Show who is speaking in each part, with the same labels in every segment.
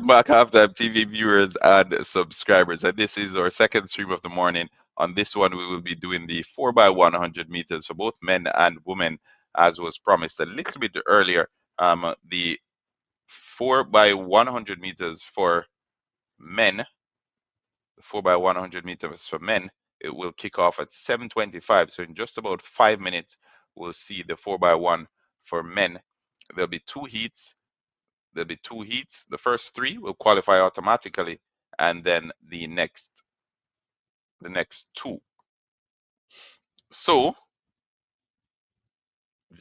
Speaker 1: back, Halftime TV viewers and subscribers. And this is our second stream of the morning. On this one, we will be doing the 4 by 100 meters for both men and women, as was promised a little bit earlier. The 4 by 100 meters for men, 4 by 100 meters for men, it will kick off at 7:25. So in just about 5 minutes, we'll see the 4 by 1 for men. There'll be two heats. There'll be two heats. The first three will qualify automatically, and then the next two. So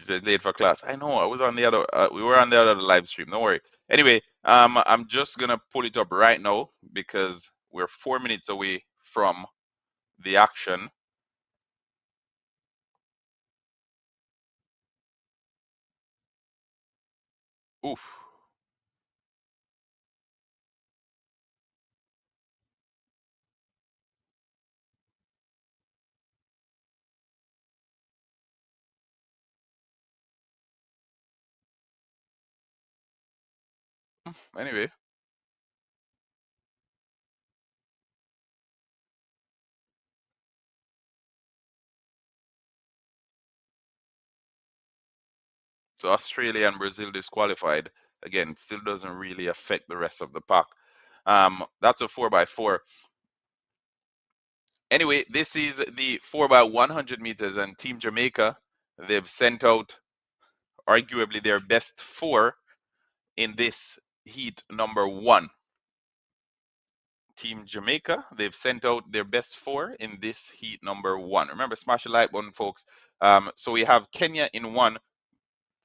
Speaker 1: late for class. I know I was on the other. We were on the other live stream. Don't worry. Anyway, I'm just gonna pull it up right now because we're 4 minutes away from the action. Oof. Anyway, so Australia and Brazil disqualified. Again, it still doesn't really affect the rest of the pack. That's a 4 by 4. Anyway, this is the 4 by 100 meters, and Team Jamaica, they've sent out arguably their best four in this heat number one. Team Jamaica, they've sent out their best four in this heat number one. Remember, smash the like button, folks. So we have Kenya in one.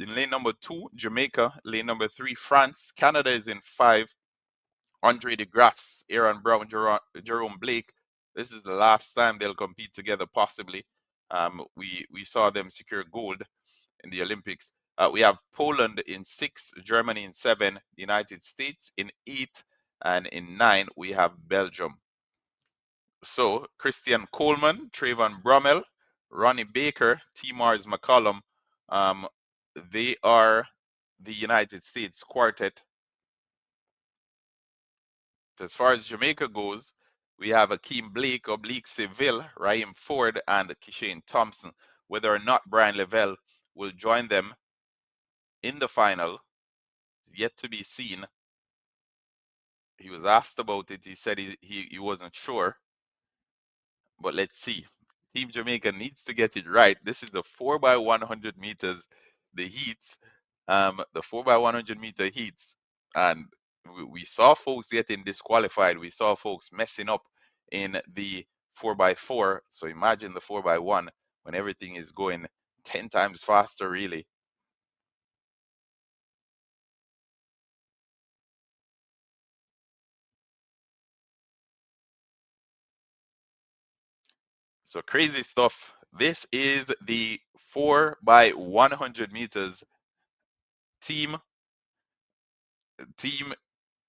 Speaker 1: In lane number two, Jamaica. Lane number three, France. Canada is in five. Andre de Grasse, Aaron Brown, Jerome Blake. This is the last time they'll compete together, possibly. We saw them secure gold in the Olympics. We have Poland in six, Germany in seven, the United States in eight, and in nine we have Belgium. So Christian Coleman, Trayvon Brummel, Ronnie Baker, T. Mars McCollum, they are the United States quartet. So as far as Jamaica goes, we have Akeem Blake, Oblique Seville, Raheem Ford, and Kishane Thompson. Whether or not Brian Lavelle will join them in the final is yet to be seen. He was asked about it. He said he wasn't sure, but let's see. Team Jamaica needs to get it right. This is the 4 by 100 meters, the heats, the 4 by 100 meter heats, and we saw folks getting disqualified. We saw folks messing up in the 4 by 4. So imagine the 4 by 1 when everything is going 10 times faster, really. So crazy stuff. This is the 4 by 100 meters team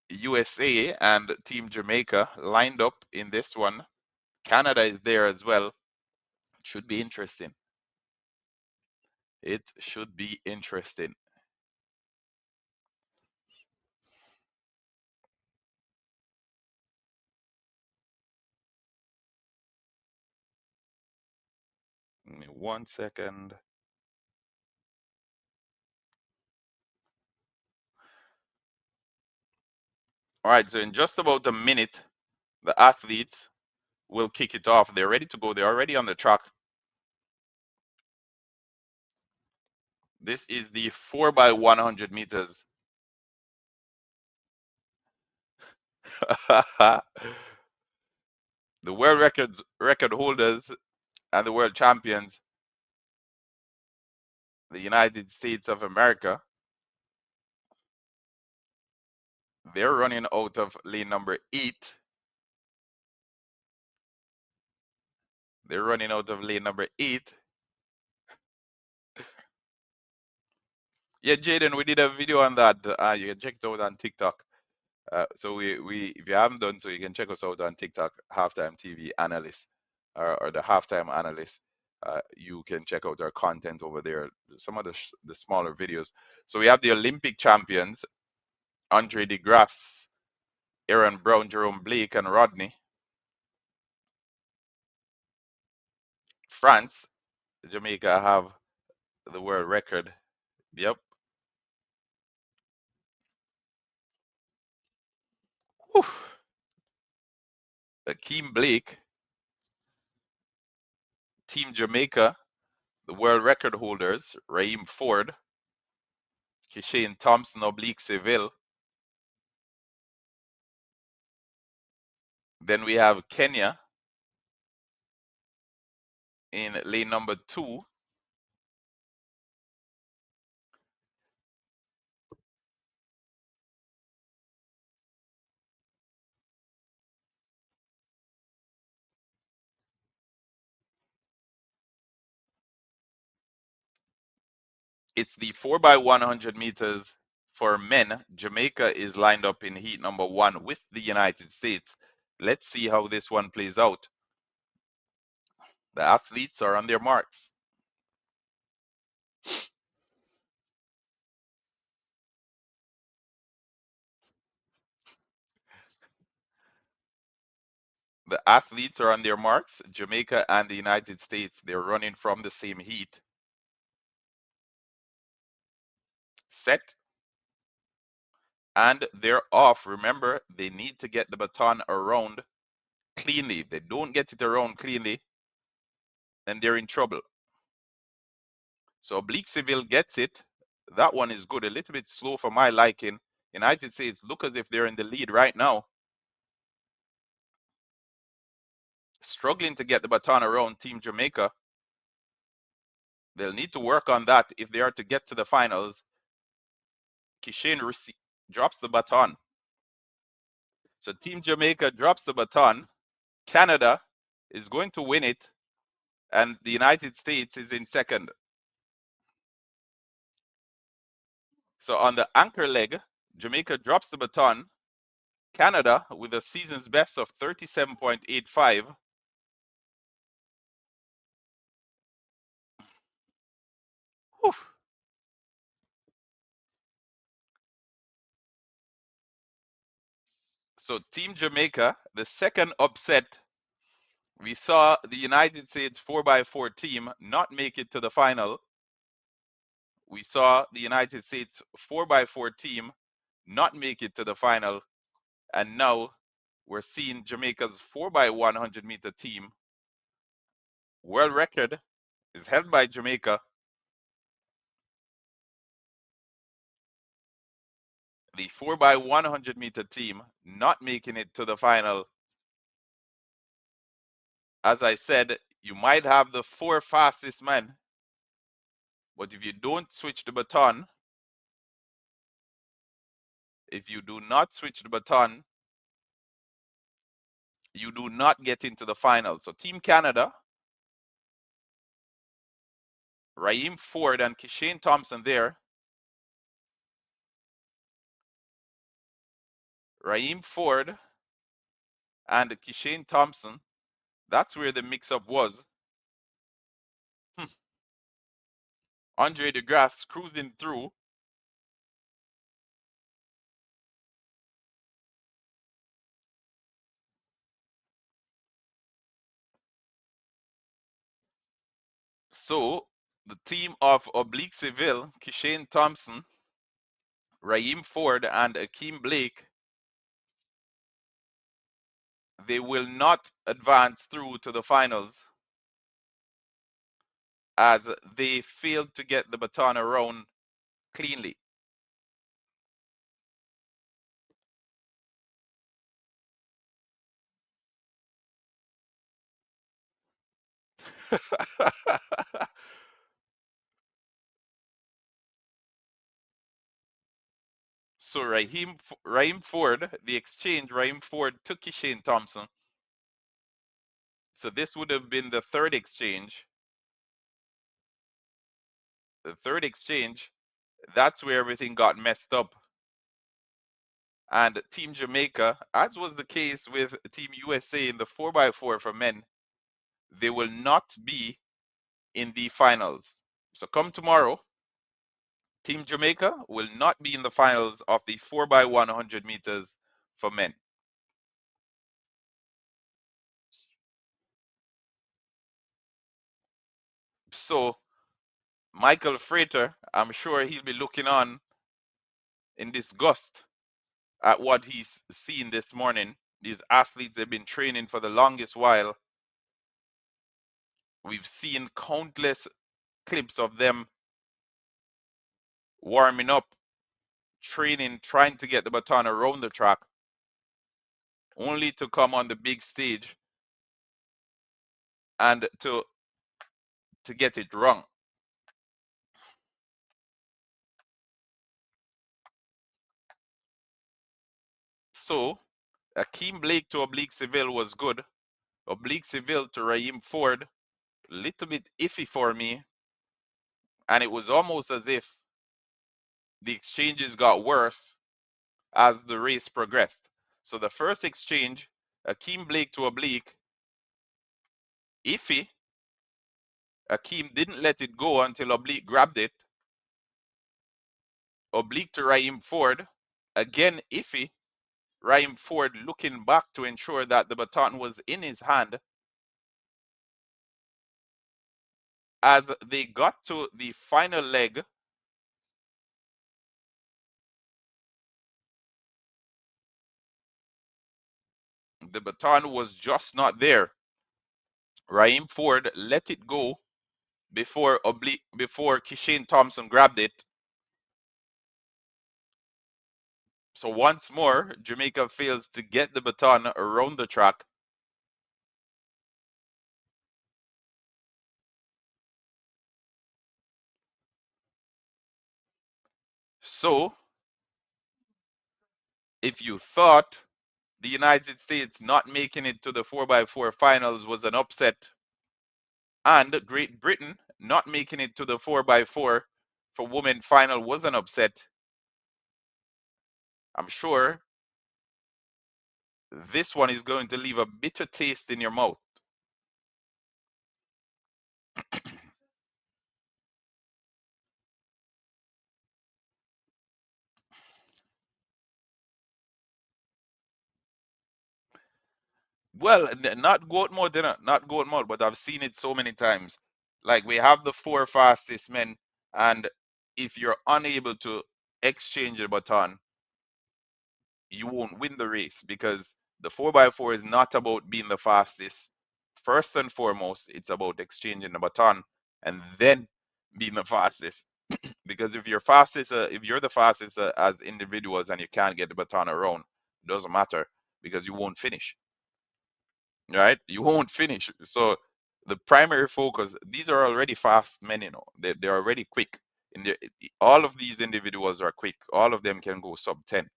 Speaker 1: USA and Team Jamaica lined up in this one. Canada is there as well. It should be interesting. It should be interesting. Give me 1 second. All right, so in just about a minute, the athletes will kick it off. They're ready to go. They're already on the track. This is the 4 by 100 meters. The world record holders and the world champions, the United States of America, they're running out of lane number 8. They're running out of lane number 8. Yeah, Jaden, we did a video on that. You can check it out on TikTok. So we if you haven't done so, you can check us out on TikTok, Halftime TV Analyst, or the Halftime Analyst. You can check out our content over there. Some of the smaller videos. So we have the Olympic champions, Andre de Grasse. Aaron Brown, Jerome Blake, and Rodney. France, Jamaica have the world record. Yep. Whew. Akeem Blake, Team Jamaica, the world record holders, Raheem Ford, Kishane Thompson, oblique Seville. Then we have Kenya in lane number 2. It's the 4x100 meters for men. Jamaica is lined up in heat number 1 with the United States. Let's see how this one plays out. The athletes are on their marks. The athletes are on their marks. Jamaica and the United States, they're running from the same heat. Set. And they're off. Remember, they need to get the baton around cleanly. If they don't get it around cleanly, then they're in trouble. So Oblique Seville gets it. That one is good. A little bit slow for my liking. United States look as if they're in the lead right now. Struggling to get the baton around Team Jamaica. They'll need to work on that if they are to get to the finals. Kishane drops the baton. So Team Jamaica drops the baton. Canada is going to win it, and the United States is in second. So on the anchor leg, Jamaica drops the baton. Canada with a season's best of 37.85. Whew. So Team Jamaica, the second upset. We saw the United States 4x4 team not make it to the final. We saw the United States 4x4 team not make it to the final. And now we're seeing Jamaica's 4x100 meter team. World record is held by Jamaica. The 4x100 meter team not making it to the final. As I said, you might have the 4 fastest men, but if you don't switch the baton, if you do not switch the baton, you do not get into the final. So Team Canada, Raheem Ford and Kishane Thompson there. Raheem Ford and Kishane Thompson. That's where the mix-up was. Andre DeGrasse cruising through. So the team of Oblique Seville, Kishane Thompson, Raheem Ford, and Akeem Blake, they will not advance through to the finals as they failed to get the baton around cleanly. So Raheem Ford, the exchange, Raheem Ford took Kishane Thompson. So this would have been the third exchange. The third exchange, that's where everything got messed up. And Team Jamaica, as was the case with Team USA in the 4x4 for men, they will not be in the finals. So come tomorrow, Team Jamaica will not be in the finals of the 4x100 meters for men. So Michael Frater, I'm sure he'll be looking on in disgust at what he's seen this morning. These athletes have been training for the longest while. We've seen countless clips of them warming up, training, trying to get the baton around the track, only to come on the big stage and to get it wrong. So Akeem Blake to Oblique Seville was good. Oblique Seville to Raheem Ford, a little bit iffy for me. And it was almost as if the exchanges got worse as the race progressed. So the first exchange, Akeem Blake to Oblique, iffy. Akeem didn't let it go until Oblique grabbed it. Oblique to Raheem Ford, again iffy. Raheem Ford looking back to ensure that the baton was in his hand. As they got to the final leg, the baton was just not there. Raheem Ford let it go before Kishane Thompson grabbed it. So once more, Jamaica fails to get the baton around the track. So if you thought the United States not making it to the 4x4 finals was an upset, and Great Britain not making it to the 4x4 for women final was an upset, I'm sure this one is going to leave a bitter taste in your mouth. Well, not goat mode, not goat mode, but I've seen it so many times. Like we have the four fastest men, and if you're unable to exchange a baton, you won't win the race because the 4x4 is not about being the fastest. First and foremost, it's about exchanging the baton and then being the fastest. Because if you're fastest, if you're the fastest as individuals and you can't get the baton around, it doesn't matter because you won't finish, right? You won't finish. So the primary focus, these are already fast men, you know, they're already quick. All of these individuals are quick. All of them can go sub 10,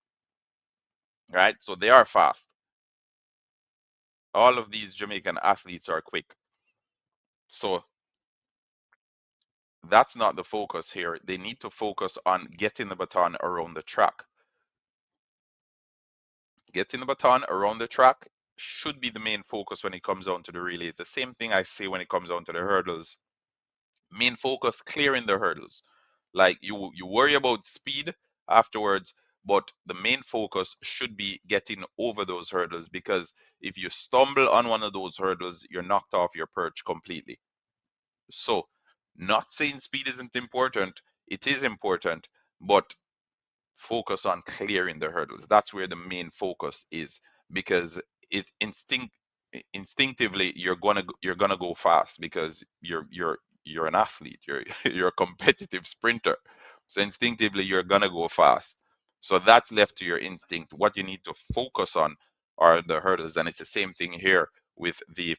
Speaker 1: right? So they are fast. All of these Jamaican athletes are quick. So that's not the focus here. They need to focus on getting the baton around the track. Getting the baton around the track should be the main focus when it comes down to the relays. The same thing I say when it comes down to the hurdles. Main focus, clearing the hurdles. Like you worry about speed afterwards, but the main focus should be getting over those hurdles, because if you stumble on one of those hurdles, you're knocked off your perch completely. So, not saying speed isn't important, it is important, but focus on clearing the hurdles. That's where the main focus is, because it instinctively you're gonna go fast because you're an athlete, you're you're a competitive sprinter. So instinctively you're gonna go fast. So that's left to your instinct. What you need to focus on are the hurdles, and it's the same thing here with the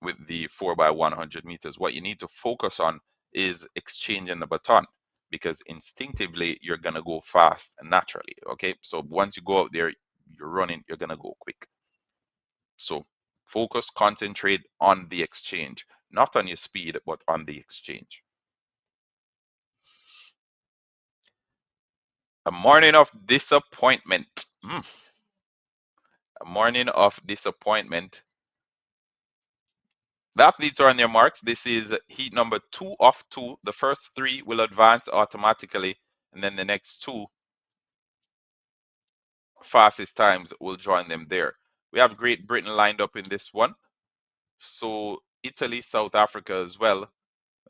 Speaker 1: 4x100 meters. What you need to focus on is exchanging the baton, because instinctively you're going to go fast naturally. Okay, so once you go out there, you're running, you're going to go quick. So focus, concentrate on the exchange, not on your speed, but on the exchange. A morning of disappointment. A morning of disappointment. The athletes are on their marks. This is heat number 2 of 2. The first 3 will advance automatically, and then the next 2 fastest times will join them there. We have Great Britain lined up in this one. So Italy, South Africa as well.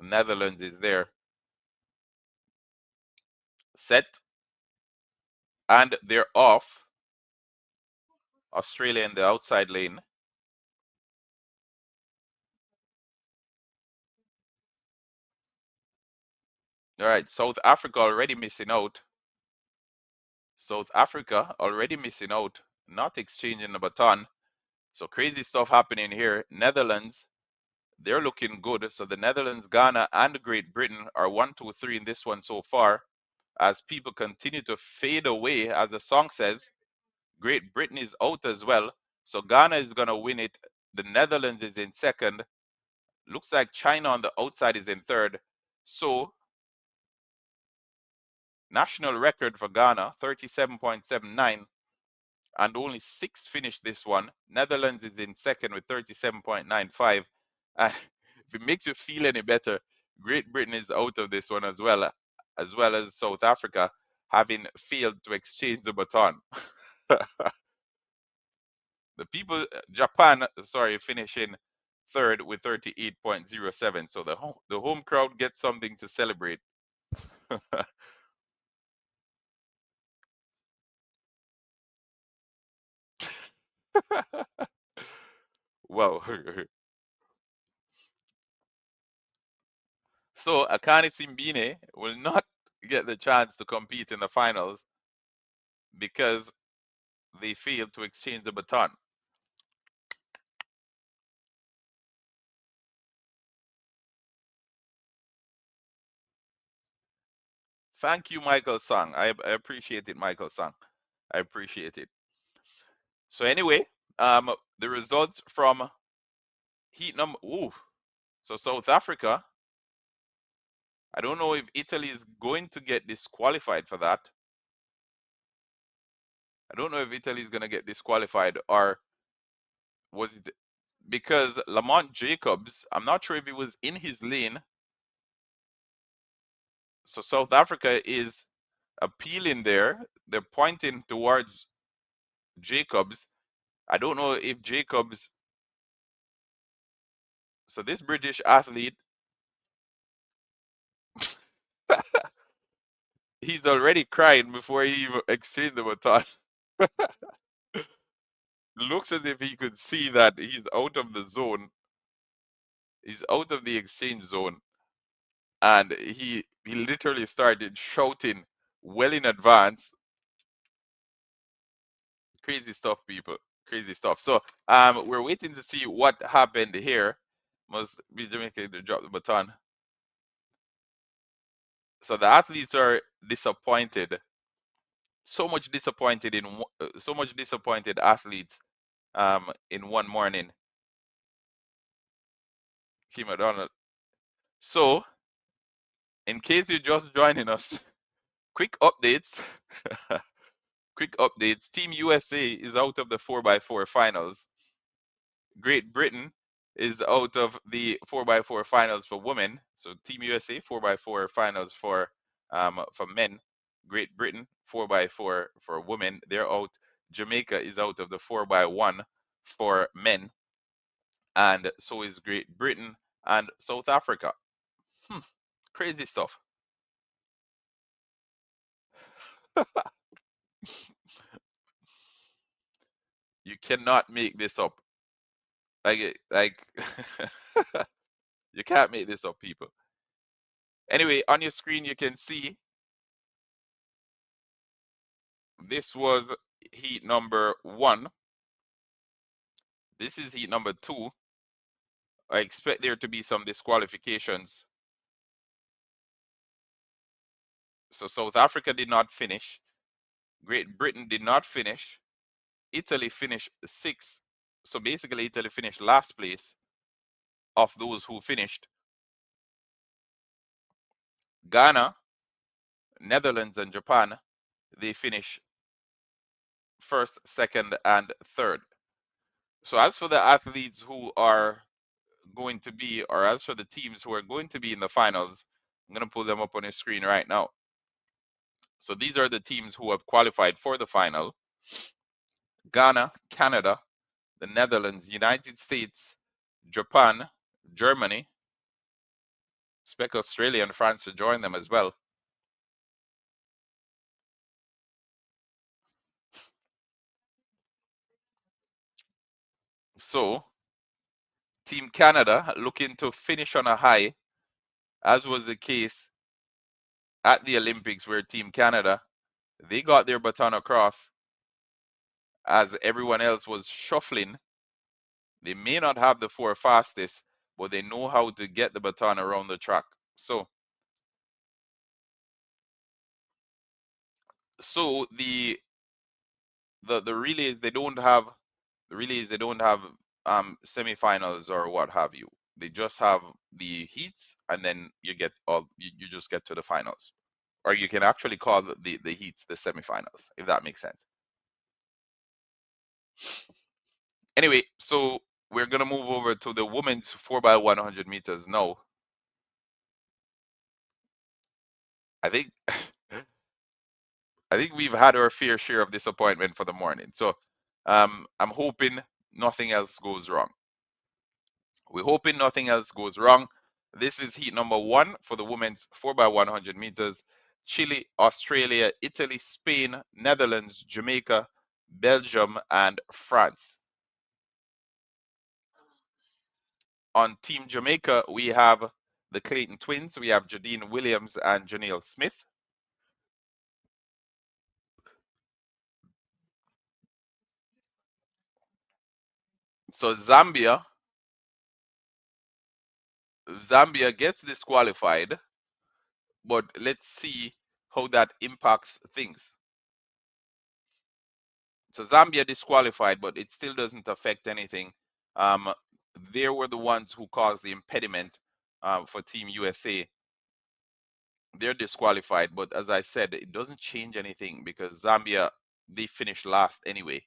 Speaker 1: Netherlands is there. Set. And they're off. Australia in the outside lane. All right, South Africa already missing out. South Africa already missing out, not exchanging the baton. So crazy stuff happening here. Netherlands, they're looking good. So the Netherlands, Ghana, and Great Britain are 1, 2, 3 in this one so far. As people continue to fade away, as the song says, Great Britain is out as well. So Ghana is going to win it. The Netherlands is in second. Looks like China on the outside is in third. So national record for Ghana, 37.79, and only 6 finished this one. Netherlands is in second with 37.95. If it makes you feel any better, Great Britain is out of this one as well as South Africa, having failed to exchange the baton. The people, Japan, sorry, finishing third with 38.07. So the home crowd gets something to celebrate. Wow. So Akani Simbine will not get the chance to compete in the finals because they failed to exchange the baton. Thank you, Michael Sang. I appreciate it, Michael Sang. I appreciate it. So anyway, the results from heat number. Ooh, so South Africa. I don't know if Italy is going to get disqualified for that. I don't know if Italy is going to get disqualified, or was it because Lamont Jacobs? I'm not sure if he was in his lane. So South Africa is appealing there. They're pointing towards Jacobs. I don't know if Jacobs. So this British athlete, he's already crying before he even exchanged the baton. Looks as if he could see that he's out of the zone. He's out of the exchange zone, and he literally started shouting well in advance. Crazy stuff, people. Crazy stuff. So we're waiting to see what happened here. Must be Jamaica to drop the baton. So the athletes are disappointed. So much disappointed athletes in one morning. Kim O'Donnell. So in case you're just joining us, quick updates. Quick updates. Team USA is out of the 4x4 finals. Great Britain is out of the 4x4 finals for women. So Team USA 4x4 finals for men. Great Britain 4x4 for women. They're out. Jamaica is out of the 4x1 for men, and so is Great Britain and South Africa. Crazy stuff. You cannot make this up. Like you can't make this up, people. Anyway, on your screen you can see this was heat number 1. This is heat number 2. I expect there to be some disqualifications. So South Africa did not finish. Great Britain did not finish. Italy finished 6th. So basically Italy finished last place of those who finished. Ghana, Netherlands, and Japan, they finish 1st, 2nd, and 3rd. So as for the athletes who are going to be, or as for the teams who are going to be in the finals, I'm going to pull them up on your screen right now. So these are the teams who have qualified for the final. Ghana, Canada, the Netherlands, United States, Japan, Germany, Expect Australia and France to join them as well. So, Team Canada looking to finish on a high, as was the case at the Olympics, where Team Canada, they got their baton across as everyone else was shuffling. They may not have the four fastest, but they know how to get the baton around the track. So the relays, they don't have semifinals or what have you. They just have the heats, and then you just get to the finals. Or you can actually call the heats the semifinals, if that makes sense. Anyway, so we're gonna move over to the women's 4x100 meters now. I think I think we've had our fair share of disappointment for the morning. So I'm hoping nothing else goes wrong. We're hoping nothing else goes wrong. This is heat number 1 for the women's 4x100 meters. Chile, Australia, Italy, Spain, Netherlands, Jamaica, Belgium, and France. On Team Jamaica, we have the Clayton twins. We have Jadine Williams and Janelle Smith. So Zambia gets disqualified, but let's see how that impacts things. So Zambia disqualified, but it still doesn't affect anything. Um, they were the ones who caused the impediment for Team USA. They're disqualified, but as I said, it doesn't change anything because Zambia, they finished last anyway.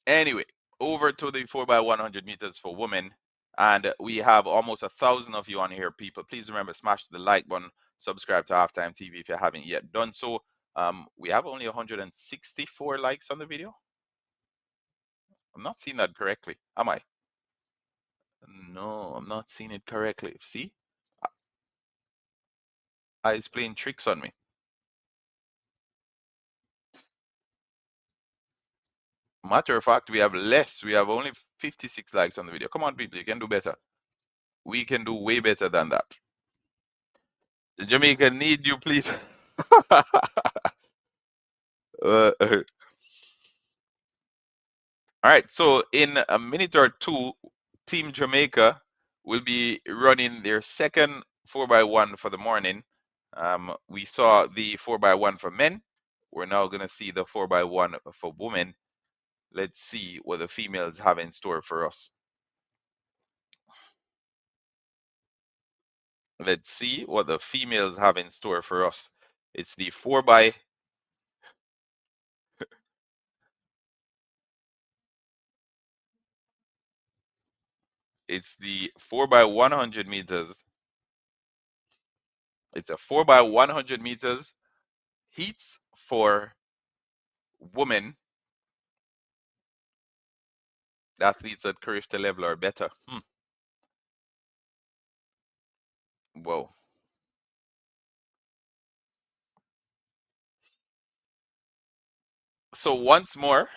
Speaker 1: Anyway, over to the 4x100 meters for women. And we have almost 1,000 of you on here, people. Please remember, smash the like button, subscribe to Halftime TV if you haven't yet done so. We have only 164 likes on the video. I'm not seeing that correctly, am I? No, I'm not seeing it correctly. See? It's playing tricks on me. Matter of fact, we have less. We have only 56 likes on the video. Come on, people, you can do better. We can do way better than that. Jamaica need you, please. uh, All right, so in a minute or two, Team Jamaica will be running their second 4x1 for the morning. We saw the 4x1 for men. We're now going to see the 4x1 for women. Let's see what the females have in store for us. Let's see what the females have in store for us. It's the 4x it's the 4x100 meters. It's a 4x100 meters heats for women. Athletes at Carifta level are better. Whoa. So once more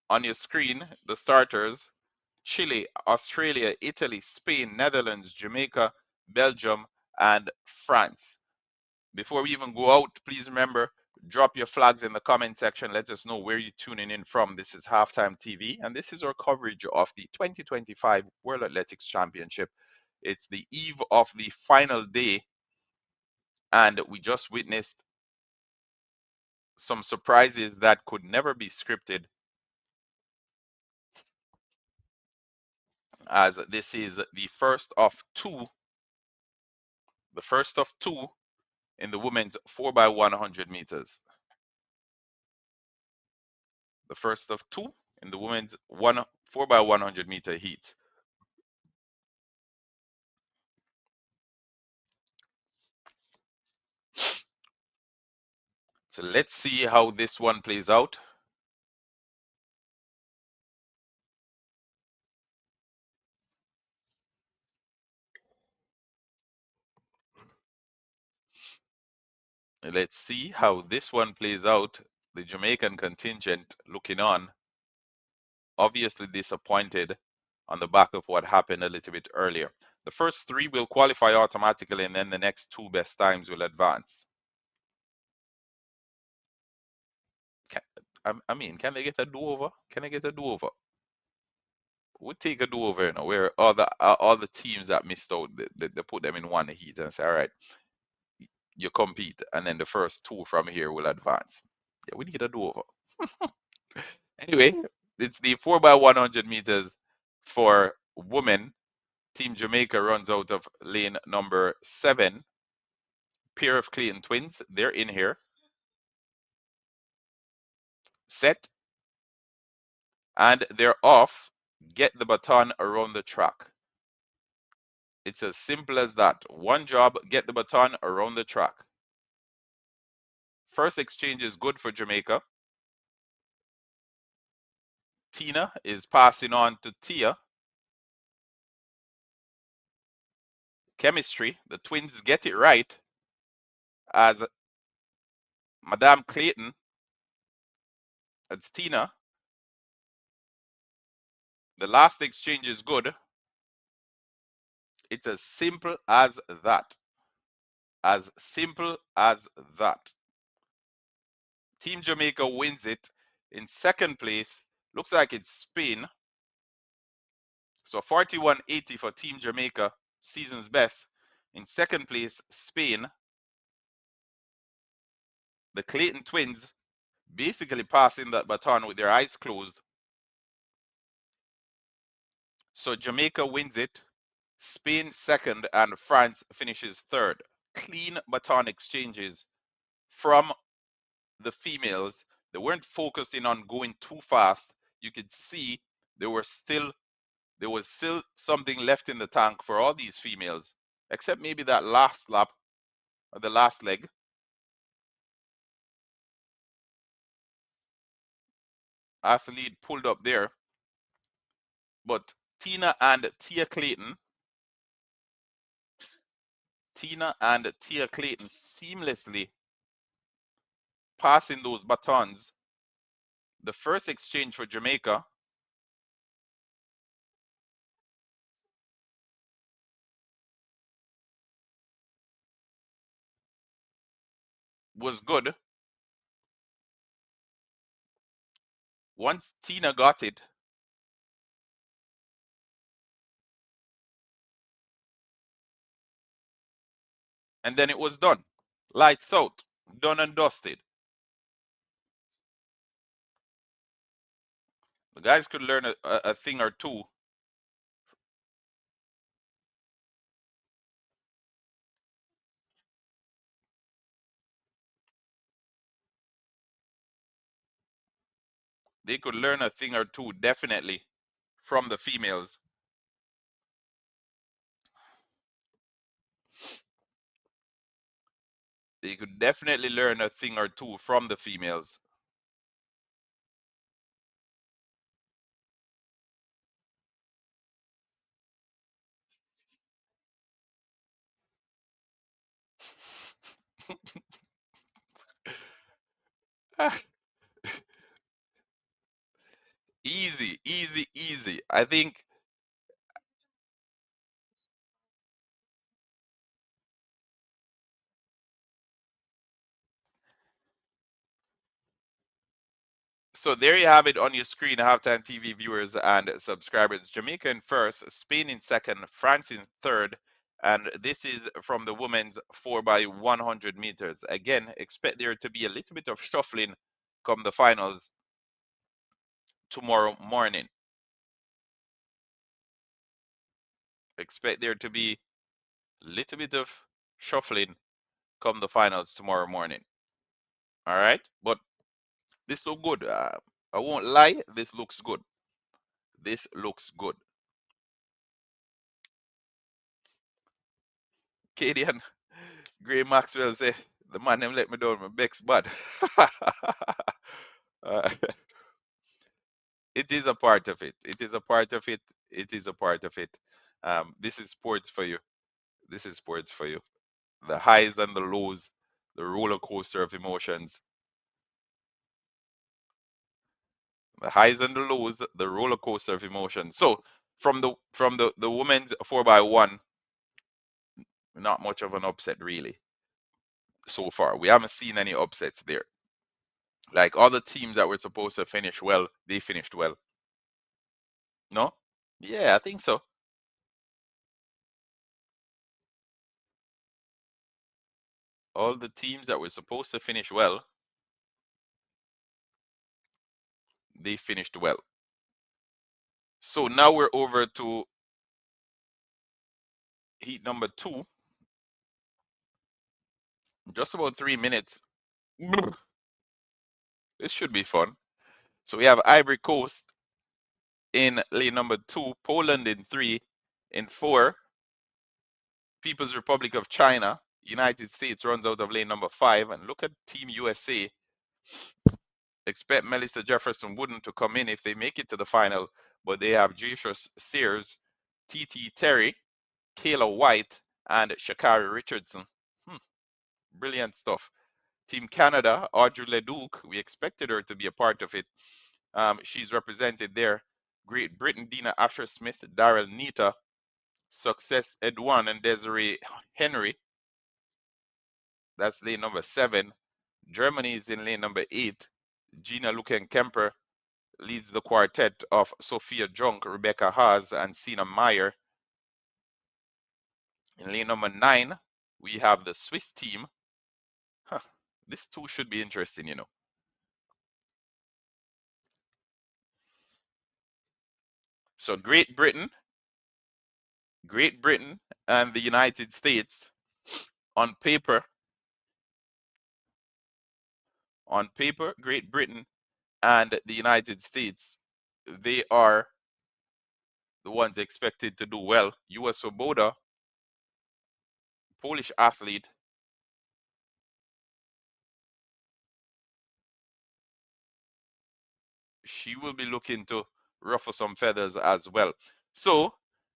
Speaker 1: on your screen, the starters: Chile, Australia, Italy, Spain, Netherlands, Jamaica, Belgium, and France. Before we even go out, please remember, drop your flags in the comment section. Let us know where you're tuning in from. This is Halftime TV, and this is our coverage of the 2025 World Athletics Championship. It's the eve of the final day, and we just witnessed some surprises that could never be scripted, as this is the first of two in the women's 4x100 meters. The first of two in the women's 4x100 meter heat. So let's see how this one plays out. Let's see how this one plays out. The Jamaican contingent looking on, obviously disappointed on the back of what happened a little bit earlier. The first three will qualify automatically, and then the next two best times will advance. I mean, can they get a do-over? Can they get a do-over? We'll take a do-over, you know, where all the teams that missed out, they put them in one heat and say, all right, you compete, and then the first two from here will advance. Yeah, we need a do-over. Anyway, it's the 4x100 meters for women. Team Jamaica runs out of lane number 7. Pair of Clayton twins, they're in here. Set, and they're off. Get the baton around the track. It's as simple as that. One job, get the baton around the track. First exchange is good for Jamaica. Tina is passing on to Tia. Chemistry, the twins get it right as Madame Clayton, as Tina. The last exchange is good. It's as simple as that. As simple as that. Team Jamaica wins it. In second place, looks like it's Spain. So 41.80 for Team Jamaica, season's best. In second place, Spain. The Clayton twins basically passing that baton with their eyes closed. So Jamaica wins it, Spain second, and France finishes third. Clean baton exchanges from the females. They weren't focusing on going too fast. You could see there was still something left in the tank for all these females, except maybe that last lap or the last leg. Athlete pulled up there, but Tina and Tia Clayton seamlessly passing those batons. The first exchange for Jamaica was good. Once Tina got it, and then it was done. Lights out, done and dusted. The guys could learn a thing or two. They could learn a thing or two, definitely, from the females. They could definitely learn a thing or two from the females. Easy, easy, easy. I think so. There you have it on your screen, Halftime TV viewers and subscribers. Jamaica in first, Spain in second, France in third, and this is from the women's 4x100 meters. Again, expect there to be a little bit of shuffling come the finals tomorrow morning. Expect there to be a little bit of shuffling come the finals tomorrow morning. All right, but this look good. I won't lie, this looks good. This looks good. Katie and Gray Maxwell say the man them let me down my Bex bad. uh, it is a part of it. It is a part of it. It is a part of it. This is sports for you. This is sports for you. The highs and the lows The roller coaster of emotions. The highs and the lows, the roller coaster of emotions. So from the women's 4x1, not much of an upset really so far. We haven't seen any upsets there. Like all the teams that were supposed to finish well, they finished well. No? Yeah, I think so. All the teams that were supposed to finish well, they finished well. So now we're over to heat number 2. Just about 3 minutes. This should be fun. So we have Ivory Coast in lane number 2, Poland in 3, in 4, People's Republic of China, United States runs out of lane number 5, and look at Team USA. Expect Melissa Jefferson Wooden to come in if they make it to the final, but they have Jesus Sears, TT Terry, Kayla White, and Shakari Richardson. Brilliant stuff. Team Canada, Audrey Leduc, we expected her to be a part of it. She's represented there. Great Britain, Dina Asher Smith, Daryl Nita, Success Edwan, and Desiree Henry. That's lane number 7. Germany is in lane number 8. Gina Luken Kemper leads the quartet of Sophia Junk, Rebecca Haas, and Sina Meyer. In lane number 9, we have the Swiss team. Huh, this too should be interesting, you know. So Great Britain, and the United States on paper, Great Britain and the United States, they are the ones expected to do well. Yua Swoboda, Polish athlete, she will be looking to ruffle some feathers as well. So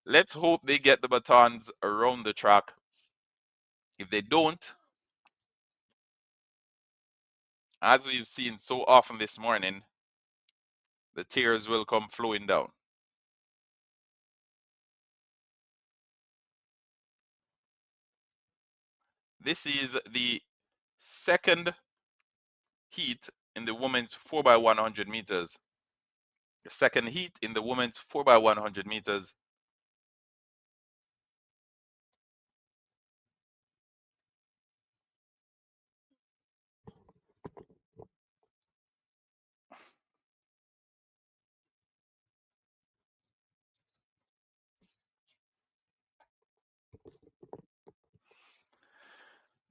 Speaker 1: let's hope they get the batons around the track. If they don't, as we've seen so often this morning, the tears will come flowing down. This is the second heat in the women's 4x100 meters. The second heat in the women's 4x100 meters.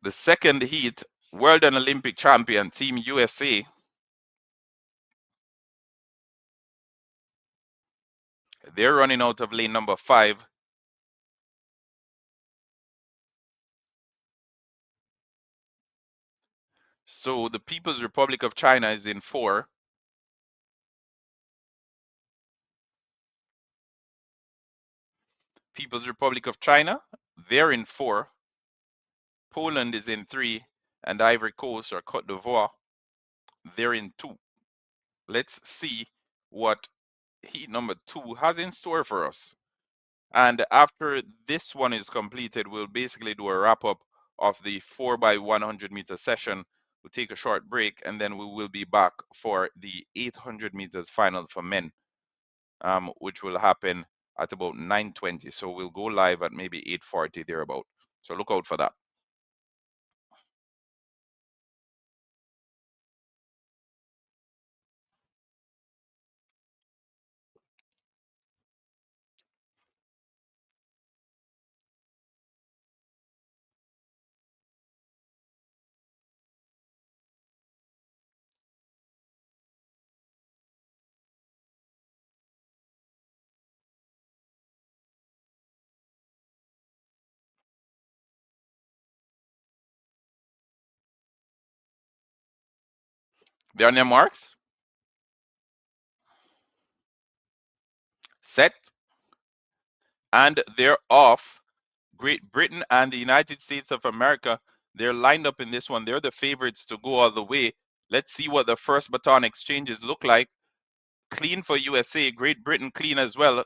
Speaker 1: The second heat, world and Olympic champion Team USA. They're running out of lane number 5. So the People's Republic of China is in 4. People's Republic of China, they're in 4. Poland is in 3. And Ivory Coast or Cote d'Ivoire, they're in 2. Let's see what heat number 2 has in store for us. And after this one is completed, we'll basically do a wrap up of the 4x100 meter session. We'll take a short break and then we will be back for the 800 meters final for men, which will happen at about 9:20. So we'll go live at maybe 8:40 thereabout. So look out for that. They're on their marks. Set. And they're off. Great Britain and the United States of America, They're lined up in this one. They're the favorites to go all the way. Let's see what the first baton exchanges look like. Clean for USA. Great Britain clean as well.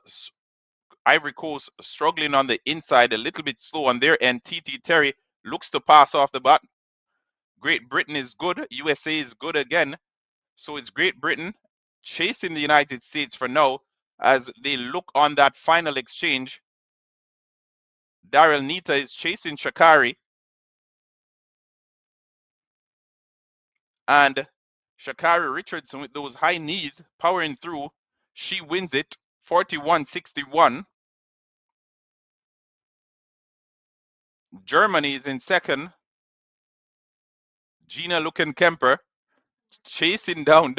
Speaker 1: Ivory Coast struggling on the inside, a little bit slow on their end. TT Terry looks to pass off the bat. Great Britain is good. USA is good again. So it's Great Britain chasing the United States for now as they look on that final exchange. Daryl Nita is chasing Sha'Carri. And Sha'Carri Richardson with those high knees powering through. She wins it 41-61. Germany is in second. Gina Luken-Kemper chasing down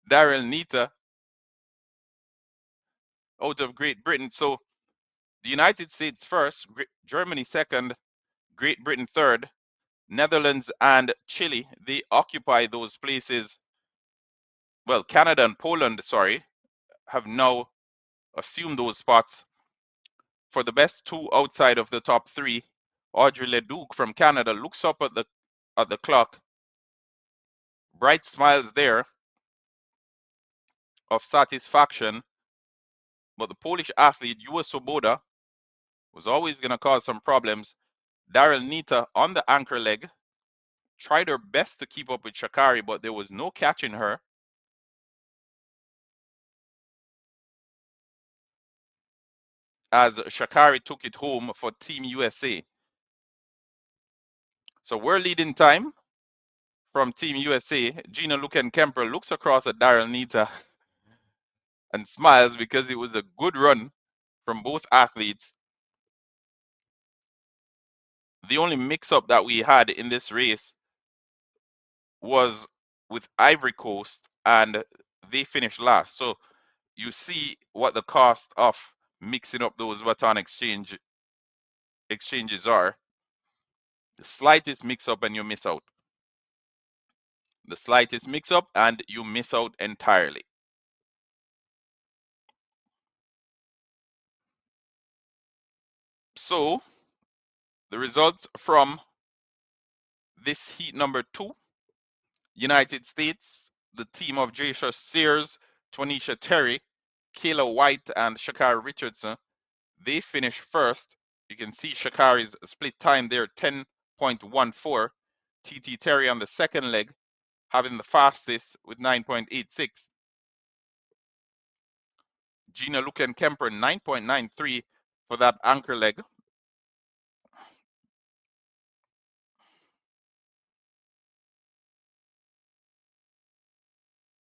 Speaker 1: Daryl Nita out of Great Britain. So the United States first, Germany second, Great Britain third, Netherlands and Chile, they occupy those places. Well, Canada and Poland, sorry, have now assumed those spots. For the best two outside of the top three, Audrey Leduc from Canada looks up at the clock. Bright smiles there of satisfaction. But the Polish athlete, Yua Swoboda, was always going to cause some problems. Daryl Nita on the anchor leg tried her best to keep up with Sha'Carri, but there was no catching her. As Sha'Carri took it home for Team USA. So we're leading time from Team USA. Gina Luken-Kemper looks across at Daryl Nita and smiles because it was a good run from both athletes. The only mix-up that we had in this race was with Ivory Coast, and they finished last. So you see what the cost of mixing up those baton exchanges are. The slightest mix-up and you miss out. The slightest mix-up and you miss out entirely. So the results from this heat number 2, United States, the team of Jasha Sears, Twanisha Terry, Kayla White, and Sha'Carri Richardson, they finished first. You can see Sha'Carri's split time there, 10.14. TT Terry on the second leg, having the fastest with 9.86. Gina Luken-Kemper, 9.93 for that anchor leg.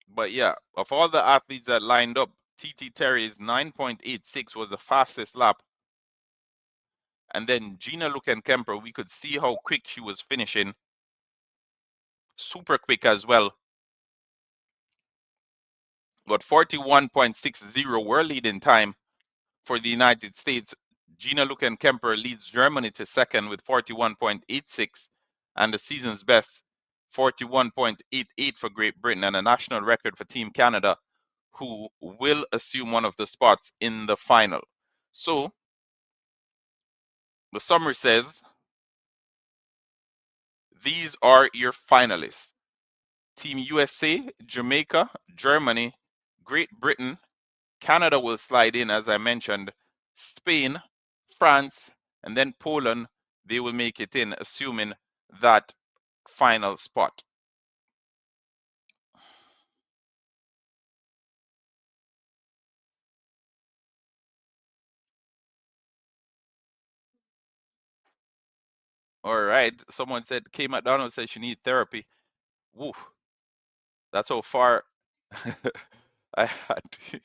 Speaker 1: But yeah, of all the athletes that lined up, TT Terry's 9.86 was the fastest lap. And then Gina Luken-Kemper, we could see how quick she was finishing. Super quick as well. But 41.60 were leading time for the United States. Gina Luken-Kemper leads Germany to second with 41.86, and the season's best 41.88 for Great Britain, and a national record for Team Canada, who will assume one of the spots in the final. So the summary says these are your finalists: Team USA, Jamaica, Germany, Great Britain, Canada will slide in, as I mentioned, Spain, France, and then Poland, they will make it in, assuming that final spot. All right. Someone said, Kay McDonald said she needs therapy. Woo. That's how far I had to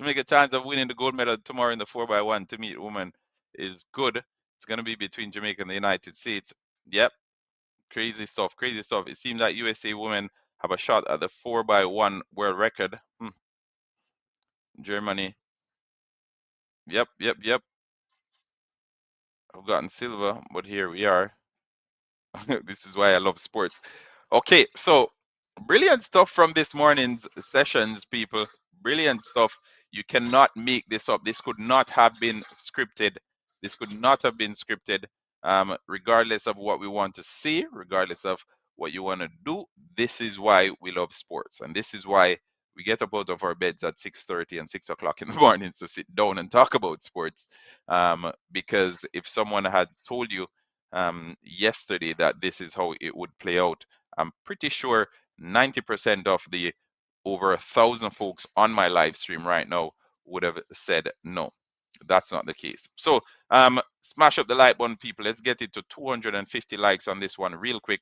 Speaker 1: make a chance of winning the gold medal tomorrow in the 4x1 to meet woman is good. It's going to be between Jamaica and the United States. Yep. Crazy stuff. Crazy stuff. It seems that USA women have a shot at the 4x1 world record. Germany. Yep. I've gotten silver, but here we are. This is why I love sports. Okay, so brilliant stuff from this morning's sessions, people. Brilliant stuff. You cannot make this up. This could not have been scripted. This could not have been scripted. Regardless of what we want to see, regardless of what you want to do, this is why we love sports, and this is why we get up out of our beds at 6:30 and 6 o'clock in the mornings to sit down and talk about sports. Because if someone had told you yesterday that this is how it would play out, I'm pretty sure 90% of the over 1,000 folks on my live stream right now would have said no. That's not the case. So smash up the like button, people. Let's get it to 250 likes on this one real quick.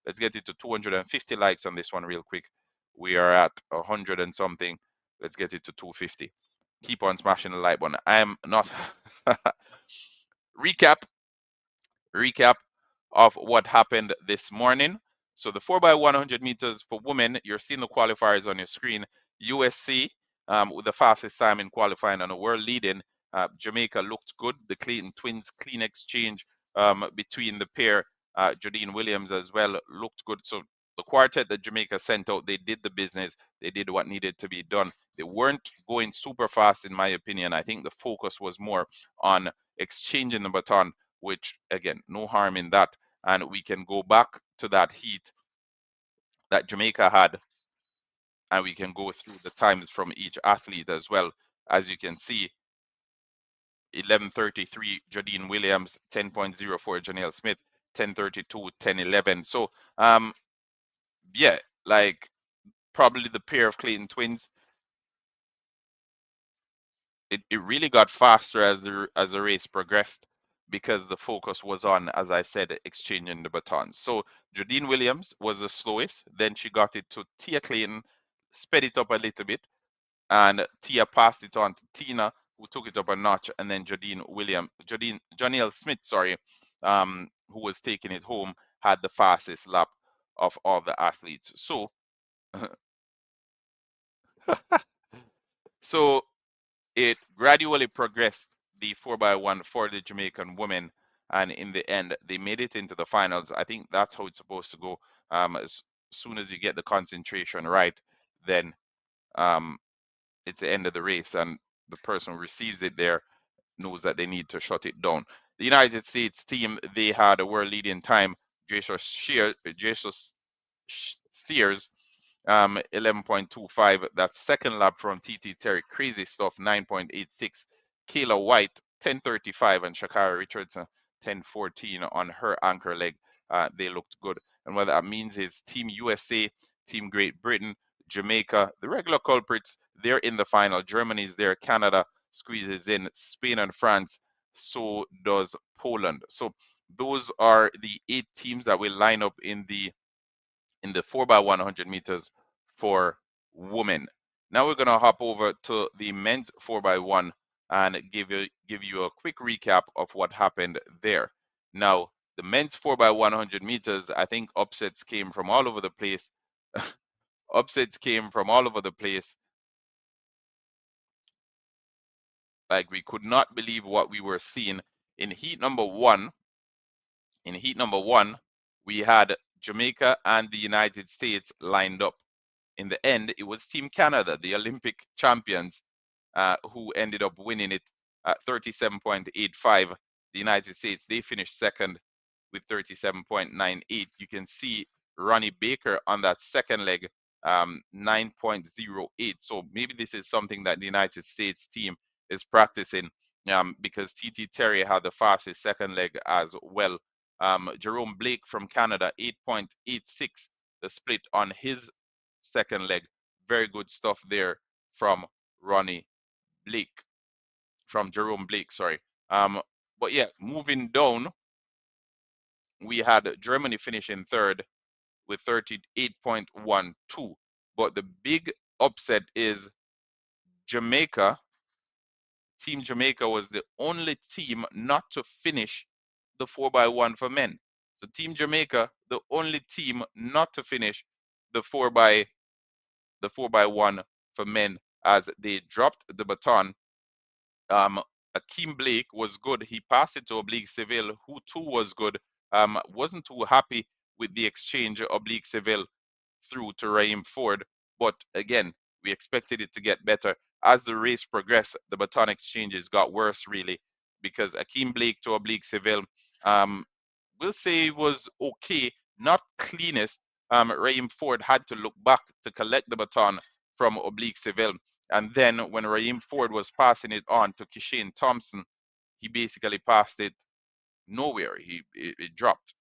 Speaker 1: Let's get it to 250 likes on this one real quick. We are at 100 and something. Let's get it to 250. Keep on smashing the like button. I am not recap of what happened this morning. So the 4x100 meters for women, you're seeing the qualifiers on your screen. USC with the fastest time in qualifying and a world leading. Jamaica looked good. The Clayton twins clean exchange between the pair, Jadine Williams as well, looked good. So the quartet that Jamaica sent out, they did the business. They did what needed to be done. They weren't going super fast, in my opinion. I think the focus was more on exchanging the baton, which again, no harm in that. And we can go back to that heat that Jamaica had, and we can go through the times from each athlete as well. As you can see, 11:33 Jadine Williams, 10.04 Janelle Smith, 10:32, 10:11. So yeah, like probably the pair of Clayton twins, it really got faster as the race progressed, because the focus was on, as I said, exchanging the batons. So Jadine Williams was the slowest. Then she got it to Tia Clayton, sped it up a little bit, and Tia passed it on to Tina, who took it up a notch, and then Janelle Smith, sorry, who was taking it home, had the fastest lap of all the athletes. So, so it gradually progressed, the 4x1 for the Jamaican women, and in the end, they made it into the finals. I think that's how it's supposed to go. As soon as you get the concentration right, then it's the end of the race, and the person who receives it there knows that they need to shut it down. The United States team, they had a world leading time. Jesus Sears, 11.25. That's second lap from TT Terry. Crazy stuff, 9.86. Kayla White, 10.35. And Shakara Richardson, 10.14 on her anchor leg. They looked good. And what that means is Team USA, Team Great Britain, Jamaica, the regular culprits, they're in the final. Germany's there. Canada squeezes in. Spain and France. So does Poland. So those are the 8 teams that will line up in the 4x100 meters for women. Now we're going to hop over to the men's 4x1 and give you a quick recap of what happened there. Now, the men's 4x100 meters, I think upsets came from all over the place. Upsets came from all over the place. Like, we could not believe what we were seeing in heat number 1. In heat number 1, we had Jamaica and the United States lined up. In the end, it was Team Canada, the Olympic champions, who ended up winning it at 37.85. The United States, they finished second with 37.98. You can see Ronnie Baker on that second leg, 9.08. So maybe this is something that the United States team is practicing, because TT Terry had the fastest second leg as well. Jerome Blake from Canada, 8.86, the split on his second leg. Very good stuff there from Ronnie Blake, from Jerome Blake, sorry. But yeah, moving down, we had Germany finishing third with 38.12. But the big upset is Jamaica. Team Jamaica was the only team not to finish the 4x1 for men. So Team Jamaica, the only team not to finish the 4x1 for men, as they dropped the baton. Akeem Blake was good. He passed it to Oblique Seville, who too was good. Wasn't too happy with the exchange Oblique Seville through to Raheem Ford. But again, we expected it to get better. As the race progressed, the baton exchanges got worse, really. because Akeem Blake to Oblique Seville, we'll say was okay, not cleanest. Raheem Ford had to look back to collect the baton from Oblique Seville. And then when Raheem Ford was passing it on to Kishane Thompson, he basically passed it nowhere. It dropped.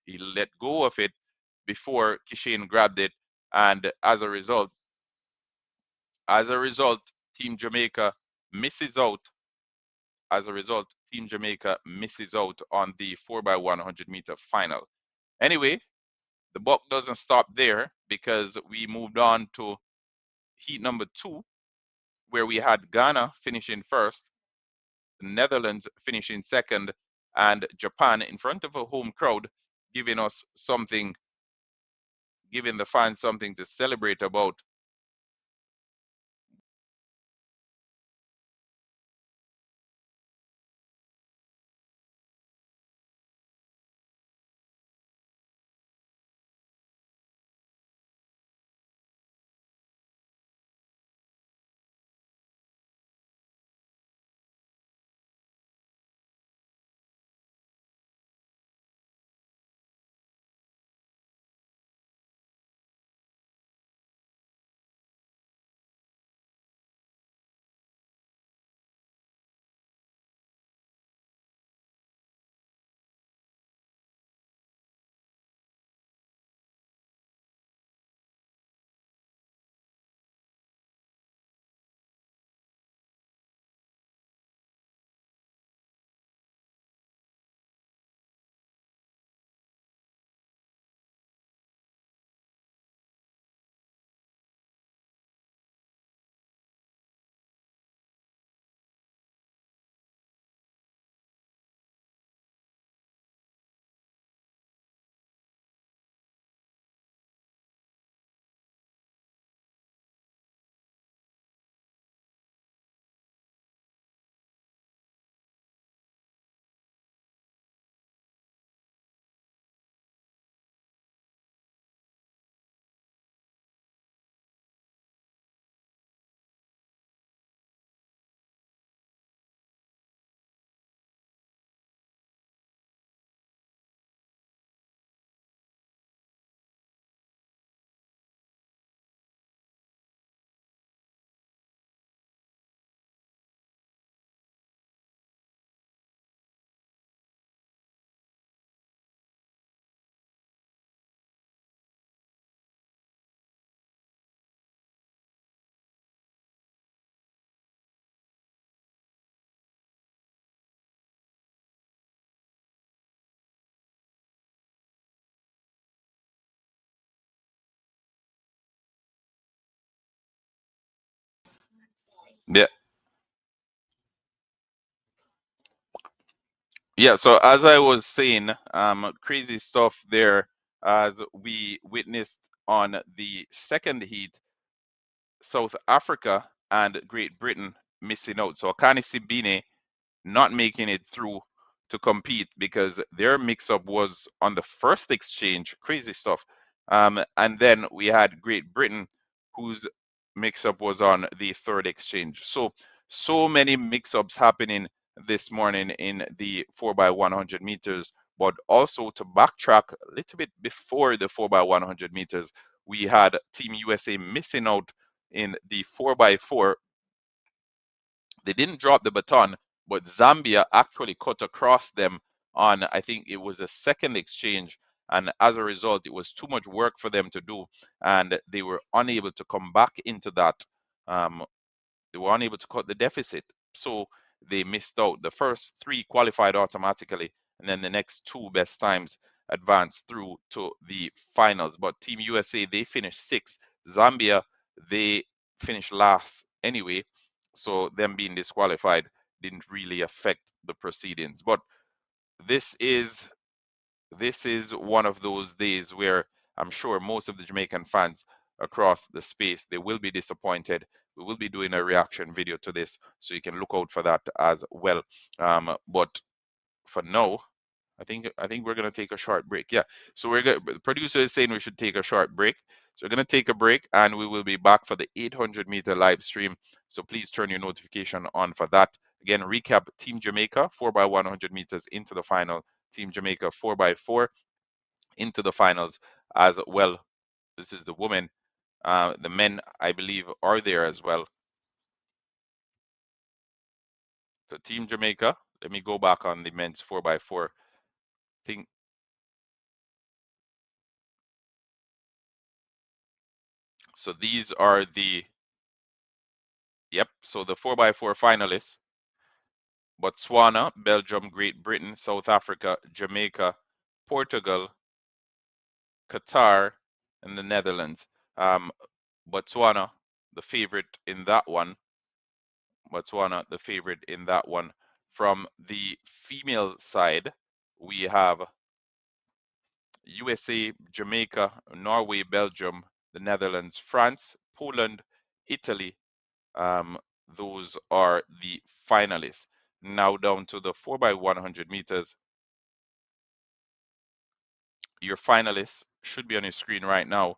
Speaker 1: He let go of it before Kishane grabbed it. And as a result, Team Jamaica misses out. As a result, Team Jamaica misses out on the 4x100-meter final. Anyway, the buck doesn't stop there, because we moved on to heat number 2, where we had Ghana finishing first, the Netherlands finishing second, and Japan in front of a home crowd, giving us something, giving the fans something to celebrate about. Yeah, yeah. So as I was saying, crazy stuff there as we witnessed on the second heat. South Africa and Great Britain missing out. So Akani Sibine not making it through to compete because their mix-up was on the first exchange. Crazy stuff. And then we had Great Britain, whose mix-up was on the third exchange. So many mix-ups happening this morning in the 4x100 meters. But also to backtrack a little bit before the 4x100 meters, we had Team USA missing out in the 4x4. They didn't drop the baton, but Zambia actually cut across them on, I think it was a second exchange. And as a result, it was too much work for them to do. And they were unable to come back into that. Um, they were unable to cut the deficit. So they missed out. The first 3 qualified automatically, and then the next 2 best times advanced through to the finals. But Team USA, they finished 6th. Zambia, they finished last anyway. So them being disqualified didn't really affect the proceedings. But this is one of those days where I'm sure most of the Jamaican fans across the space, they will be disappointed. We will be doing a reaction video to this, so you can look out for that as well. But for now, I think we're gonna take a short break. Yeah. So the producer is saying we should take a short break. So we're gonna take a break and we will be back for the 800-meter live stream. So please turn your notification on for that. Again, recap: Team Jamaica 4x100 meters into the final. Team Jamaica 4x4 into the finals as well. This is the women. The men, I believe, are there as well. So Team Jamaica. Let me go back on the men's 4x4 thing. So these are the, yep, so the 4x4 finalists: Botswana, Belgium, Great Britain, South Africa, Jamaica, Portugal, Qatar, and the Netherlands. Botswana, the favorite in that one. Botswana, the favorite in that one. From the female side, we have USA, Jamaica, Norway, Belgium, the Netherlands, France, Poland, Italy. Those are the finalists. Now down to the 4x100 meters. Your finalists should be on your screen right now.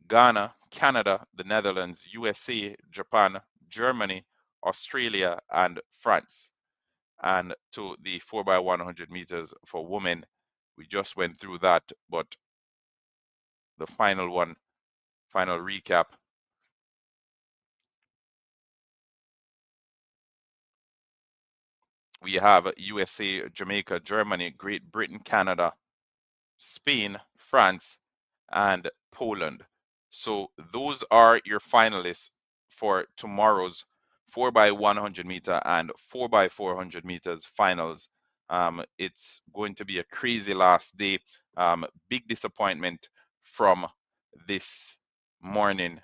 Speaker 1: Ghana, Canada, the Netherlands, USA, Japan, Germany, Australia, and France. And to the 4x100 meters for women, we just went through that, but the final one, final recap. We have USA, Jamaica, Germany, Great Britain, Canada, Spain, France, and Poland. So those are your finalists for tomorrow's 4x100 meter and 4x400 meters finals. It's going to be a crazy last day. Big disappointment from this morning.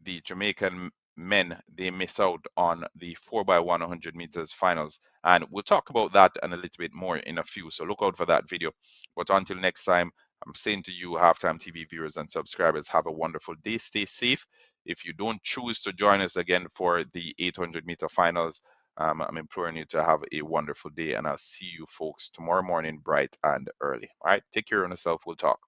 Speaker 1: The Jamaican men, they miss out on the 4x100 meters finals, and we'll talk about that and a little bit more in a few, so look out for that video. But until next time, I'm saying to you, Halftime TV viewers and subscribers, have a wonderful day. Stay safe. If you don't choose to join us again for the 800-meter finals, I'm imploring you to have a wonderful day, and I'll see you folks tomorrow morning bright and early. All right, take care of yourself. We'll talk.